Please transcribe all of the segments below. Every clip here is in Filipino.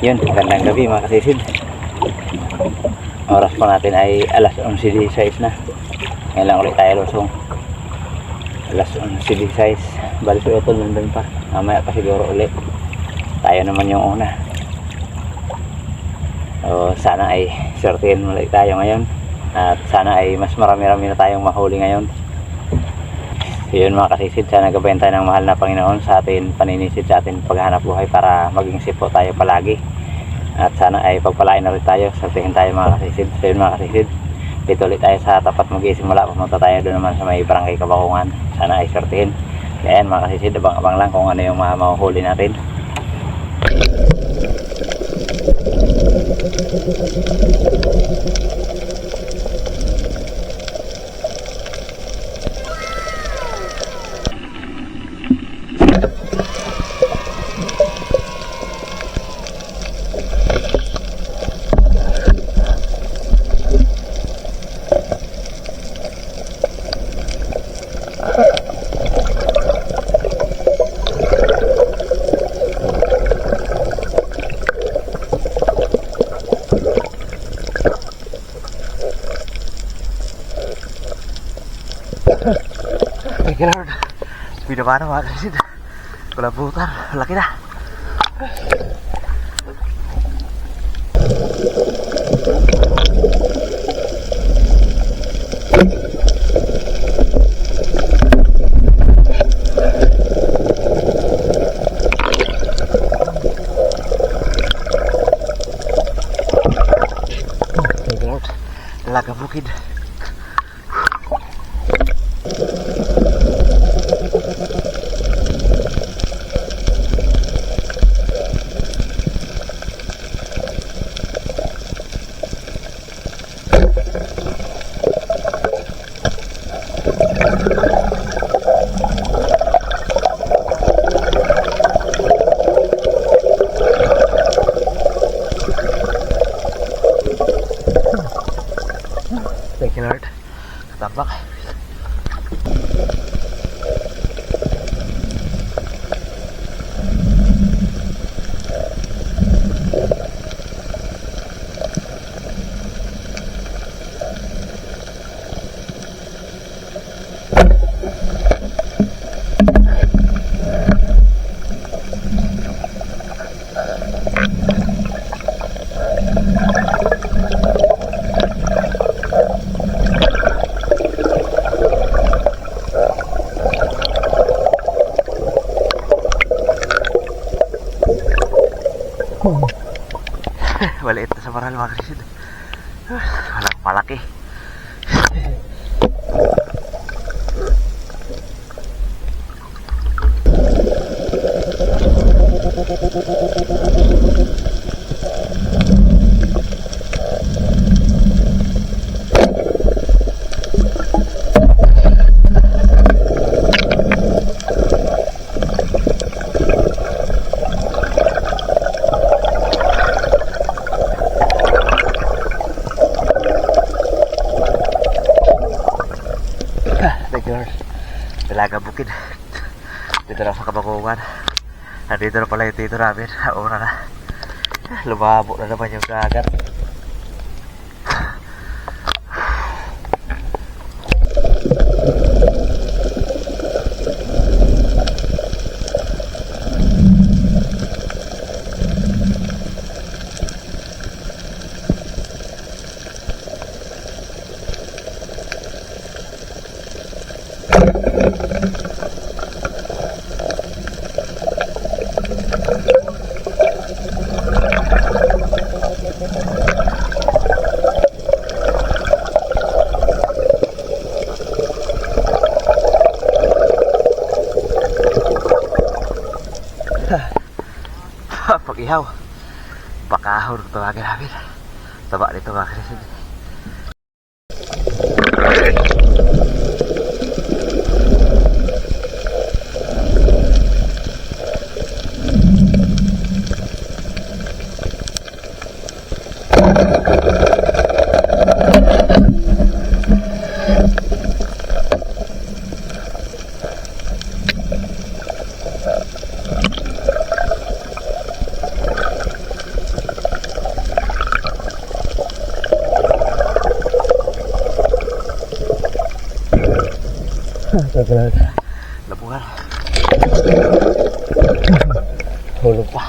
Yun, magandang gabi mga kasisid. Oras po natin ay alas 11:16 na. Ngayon lang ulit tayo lusong. Alas 11:16. Balik ko ito, nandun pa. Mamaya pa siguro ulit. Tayo naman yung una. So, sana ay sortihin ulit tayo ngayon. At sana ay mas marami-rami na tayong mahuli ngayon. Yun mga kasisid, sana gabayan tayo ng mahal na Panginoon sa atin, paninisid sa atin paghahanap buhay para maging sipo tayo palagi. At sana ay pagpalain na rin tayo, sortihin tayo mga kasisid. So yun mga kasisid, dito ulit tayo sa tapat mag-isimula. Pumunta tayo doon naman sa may barangay Kabakungan. Sana ay sortihin. Kaya mga kasisid, abang-abang lang kung ano yung mahuhuli natin. Thank you Lord. Binaba na mga kasisid. Kulabutan, laki na. Thank you Lord. Laga bukid. Thank you Lord. Tambak. Maliit na sa maral mga kasisid. Walang palaki. Dalaga bukid. Dito lang sa Kabakungan. Nandito na pala yung tito namin. Una na. Lumabo na naman yung dagat. Pag-ihaw, pakahon kung tawagin namin. Taba nito mga kasisid. Labungan. Hulog pa.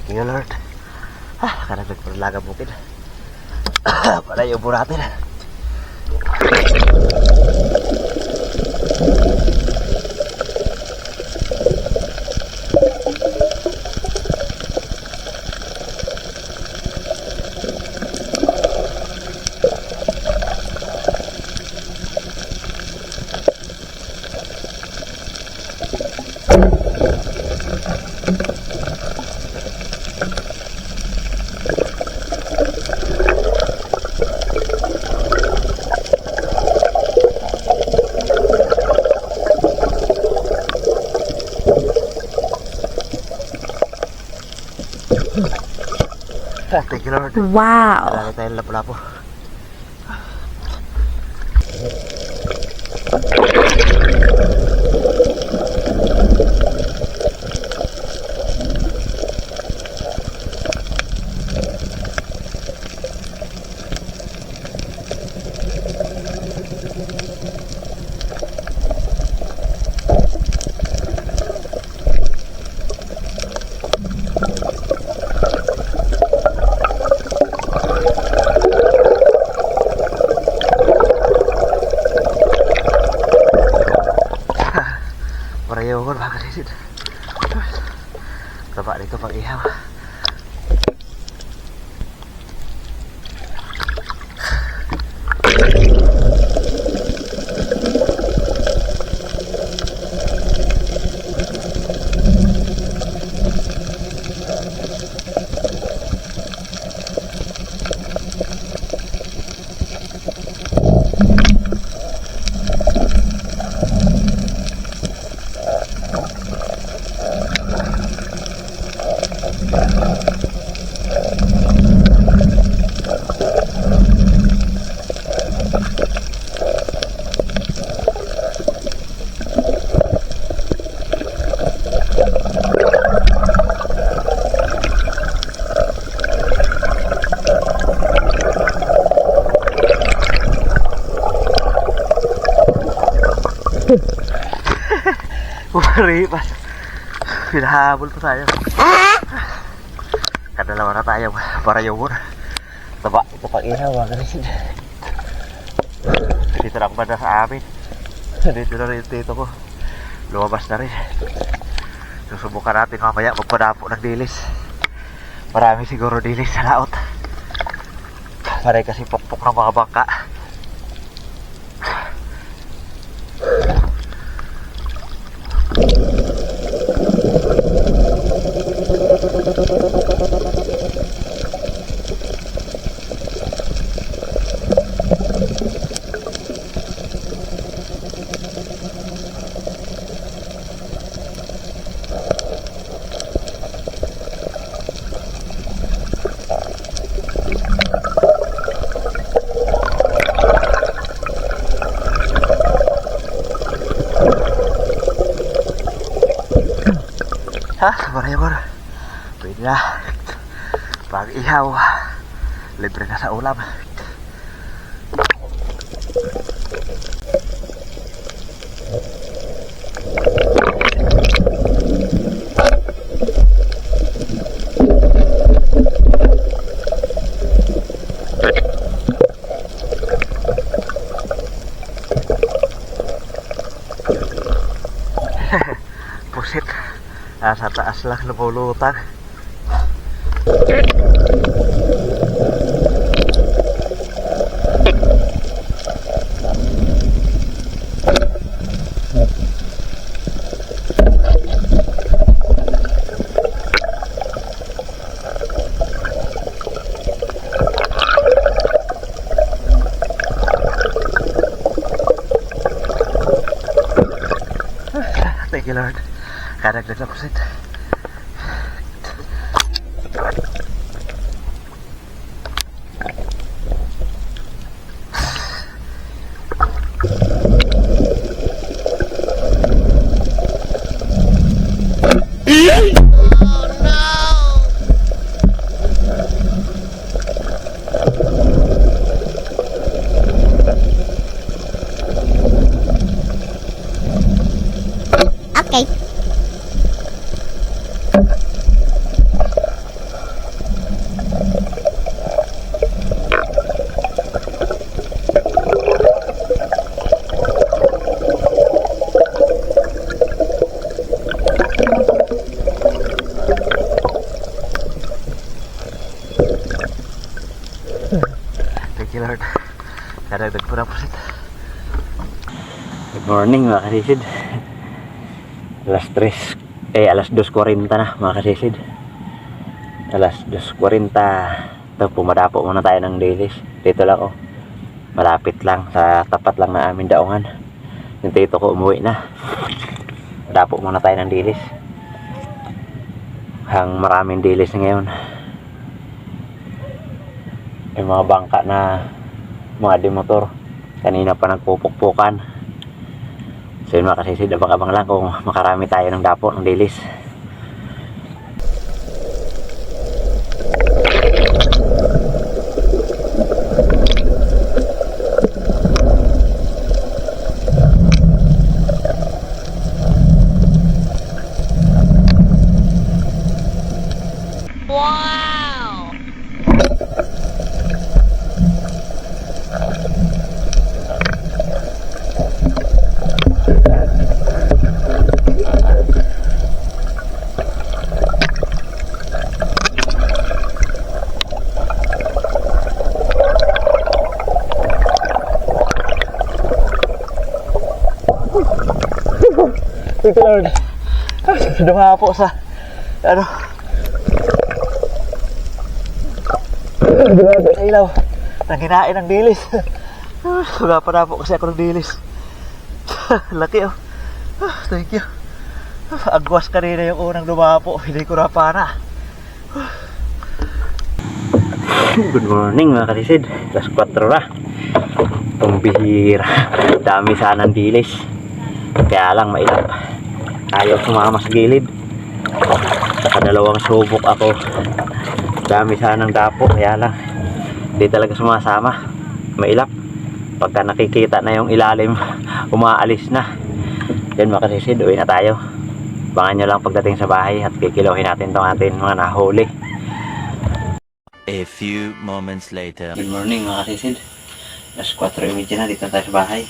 Thank you, Lord. Karena berlaga mungkin pada yung natin. Thank you, Lord. Wow. Marami tayong lapo-lapo. Parayaw ko mga kasisid. Taba dito pag ihaw. Maripas. Hinahabol pa tayo. Kadalawa na tayo para yun. Taba, ito pang ihaw mga kanisid. Dito na ako banda sa amin. Dito na rin dito ko. Lumabas na rin. Susubukan natin mamaya magpadapo ng dilis. Marami siguro dilis sa laot. Maray kasi pokpok ng mga bangka. Sabar-sabar. Pwede na. Pag ihaw, libre na sa ulam. Pusit. Sa taas lang lumulutang. Thank you, Lord. Kadagdag na pusit. Lord. Kadagdag ko na pusit. Good morning mga kasisid. Alas 2:40 na mga kasisid. Alas 2:40. Ito, pumadapo muna tayo ng dilis. Dito lang oh. Malapit lang, sa tapat lang na aming daungan. Yung tito ko umuwi na. Padapo muna tayo ng dilis. Maraming dilis ngayon. Yung mga bangka na mga demotor. Kanina pa nagpupukpukan. So yun mga kasisid, abang-abang lang kung makarami tayo ng dapo ng dilis. Wow! Thank you, Lord. Dumapo sa dumapo sa ilaw. Nanginain ng dilis. Sumapo kasi ako ng dilis. Laki oh. Thank you. Agwas kanina yung unang dumapo. Hindi ko napana. Good morning mga kasisid. Alas 4 na. Pambihira. Dami sanang dilis. Kaya lang mailap. Ayaw sumama sa gilid. Nakadalawang subok ako. Dami sanang dapo. Kaya lang hindi talaga sumasama. Mailap. Pagka nakikita na yung ilalim, umaalis na. Yan mga kasisid, uwi na tayo. Abangan nyo lang pagdating sa bahay at kikilohin natin itong ating mga nahuli. A few moments later. Good morning mga kasisid. Alas 4:30 na, dito tayo sa bahay.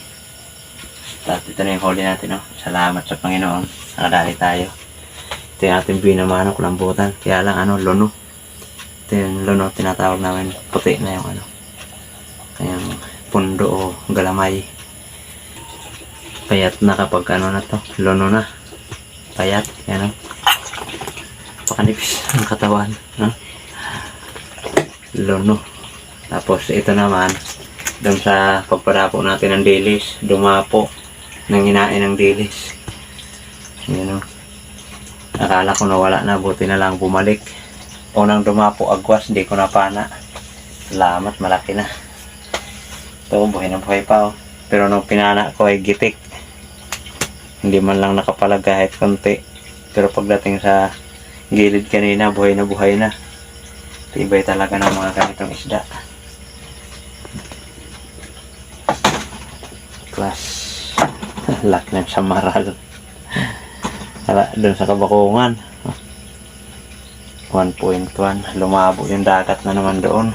At ito na yung huli natin, no? Salamat sa Panginoon. Nakadali tayo. Ito yung ating binamanok, lambutan. Kaya lang, lono. Ito yung lono, tinatawag namin. Puti na yung kayang pundo o galamay. Payat na kapag na to. Lono na. Payat. Yan, no? Pakanipis ang katawan, no? Lono. Tapos ito naman, doon sa pagpadapo natin ng dilis, dumapo. Nanginain ng dilis. Yun o. Akala ko nawala na, buti na lang bumalik. Unang dumapo agwas, hindi ko napana. Salamat, malaki na. Ito, buhay na buhay pa o. Pero nung pinana ko ay gitik. Hindi man lang nakapalag kahit konti. Pero pagdating sa gilid kanina, buhay na buhay na. Tibay talaga ng mga ganitong isda. Class. Laki ng samaral. Doon sa Kabakungan 1.1. Lumabo yung dagat na naman doon.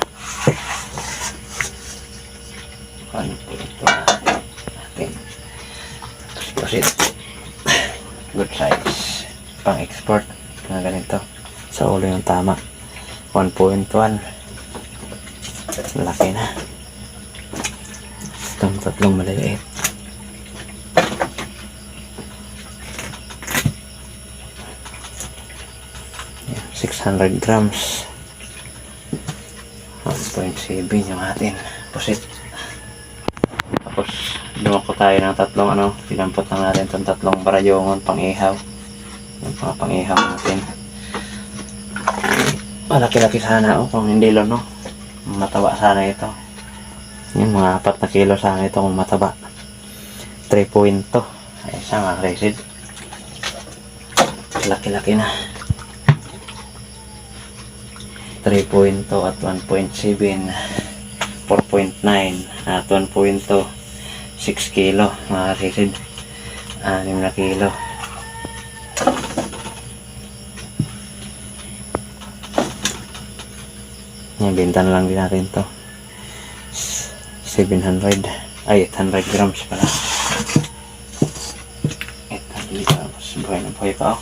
1.1. Proceed. Good size. Pang export na ganito. Sa ulo yung tama. 1.1. Laki na. Itong tatlong maliliit. 600 grams. 1.7 yung atin pusit. Tapos dumako tayo ng tatlong pinampot lang natin itong tatlong barayongon pang ihaw. Yung mga pang ihaw natin. Malaki-laki sana kung hindi lono. Mataba sana ito. Yung mga 4 na kilo sana ito kung mataba. 3.2. Ay isa mga resid. Laki-laki na. 3.2 at 1.7, 4.9 at 1.2, 6 kilo mga kasisid. 6 na kilo. Yan, bintan lang din natin to. 700 ay 800 grams pala. 800 grams. Buhay na buhay pa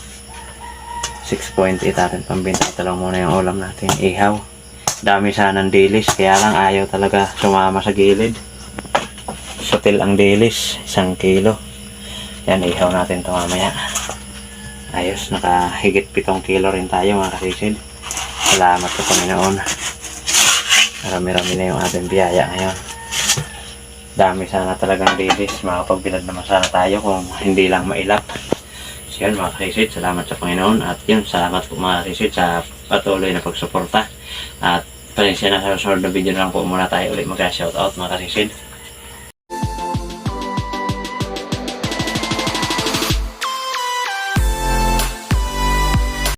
6.8 natin pambinta. Ito lang muna yung ulam natin. Ihaw. Dami sana ng dilis, kaya lang ayaw talaga sumama sa gilid. Sutil ang dilis, 1 kilo. Yan, ihaw natin ito mamaya. Ayos, nakahigit 7 kilo rin tayo mga kasisid. Salamat sa Panginoon. Marami-rami na yung ating biyaya ngayon. Dami sana talagang dilis, makapagbilad naman sana tayo kung hindi lang mailap. So yun mga kasisid, salamat sa Panginoon. At yun, salamat po mga kasisid sa patuloy na pagsuporta. At pasensya na sa susunod na video na lang po muna tayo ulit mag-shoutout mga kasisid.